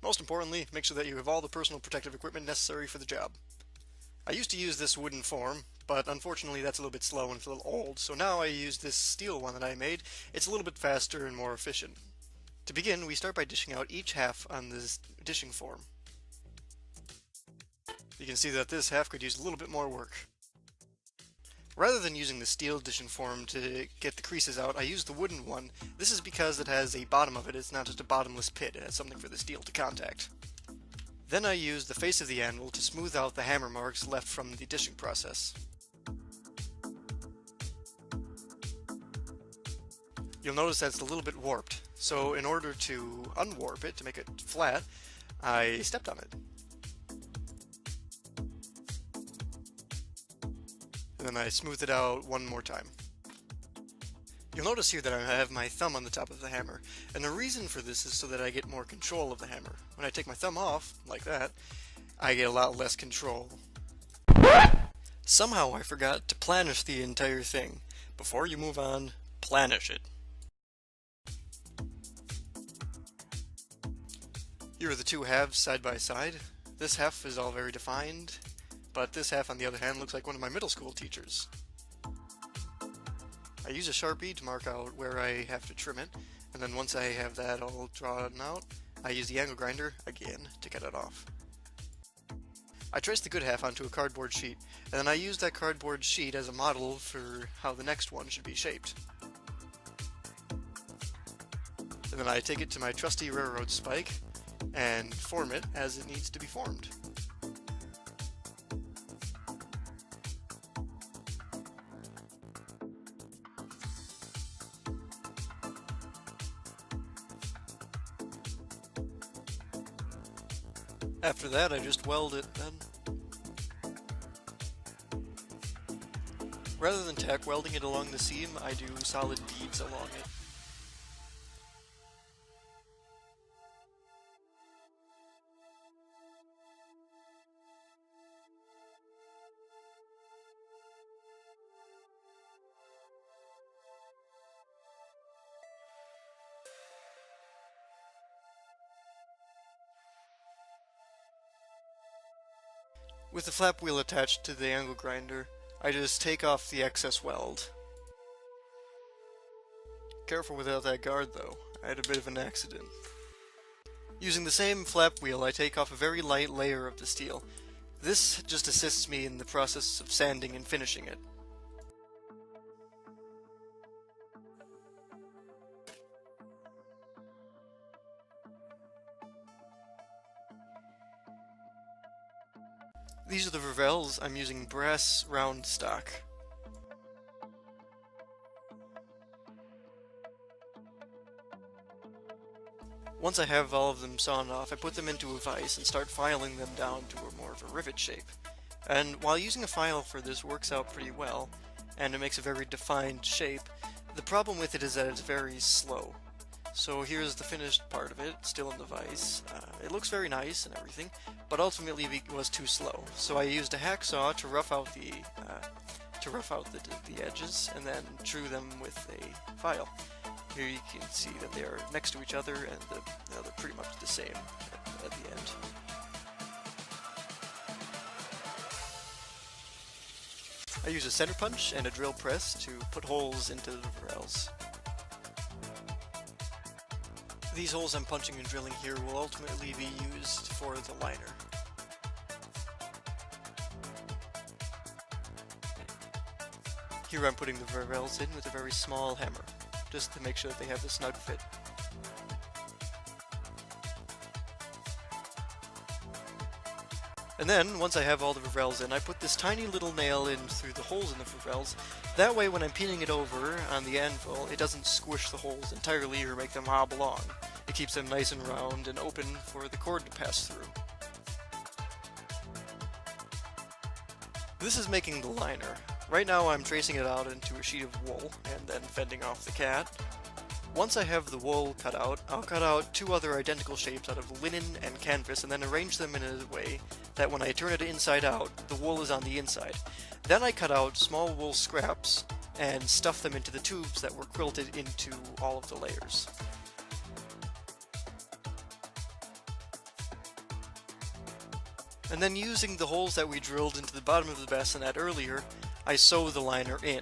Most importantly, make sure that you have all the personal protective equipment necessary for the job. I used to use this wooden form, but unfortunately that's a little bit slow and it's a little old, so now I use this steel one that I made. It's a little bit faster and more efficient. To begin, we start by dishing out each half on this dishing form. You can see that this half could use a little bit more work. Rather than using the steel dishing form to get the creases out, I use the wooden one. This is because it has a bottom of it. It's not just a bottomless pit. It has something for the steel to contact. Then I use the face of the anvil to smooth out the hammer marks left from the dishing process. You'll notice that it's a little bit warped, so in order to unwarp it, to make it flat, I stepped on it. And then I smooth it out one more time. You'll notice here that I have my thumb on the top of the hammer, and the reason for this is so that I get more control of the hammer. When I take my thumb off, like that, I get a lot less control. Somehow I forgot to planish the entire thing. Before you move on, planish it. Here are the two halves side by side. This half is all very defined, but this half on the other hand looks like one of my middle school teachers. I use a Sharpie to mark out where I have to trim it, and then once I have that all drawn out, I use the angle grinder again to cut it off. I trace the good half onto a cardboard sheet, and then I use that cardboard sheet as a model for how the next one should be shaped. And then I take it to my trusty railroad spike and form it as it needs to be formed. After that, I just weld it then. Rather than tack welding it along the seam, I do solid beads along it. With the flap wheel attached to the angle grinder, I just take off the excess weld. Careful without that guard though, I had a bit of an accident. Using the same flap wheel, I take off a very light layer of the steel. This just assists me in the process of sanding and finishing it. These are the revels. I'm using brass round stock. Once I have all of them sawn off, I put them into a vise and start filing them down to more of a rivet shape. And while using a file for this works out pretty well, and it makes a very defined shape, the problem with it is that it's very slow. So here's the finished part of it, still in the vise. It looks very nice and everything, but ultimately it was too slow. So I used a hacksaw to rough out the edges and then drew them with a file. Here you can see that they are next to each other and they're pretty much the same at the end. I use a center punch and a drill press to put holes into the rails. These holes I'm punching and drilling here will ultimately be used for the liner. Here I'm putting the rails in with a very small hammer, just to make sure that they have a snug fit. And then, once I have all the revels in, I put this tiny little nail in through the holes in the revels. That way when I'm pinning it over on the anvil, it doesn't squish the holes entirely or make them oblong. It keeps them nice and round and open for the cord to pass through. This is making the liner. Right now I'm tracing it out into a sheet of wool and then fending off the cat. Once I have the wool cut out, I'll cut out two other identical shapes out of linen and canvas and then arrange them in a way that when I turn it inside out, the wool is on the inside. Then I cut out small wool scraps and stuff them into the tubes that were quilted into all of the layers. And then using the holes that we drilled into the bottom of the bassinet earlier, I sew the liner in.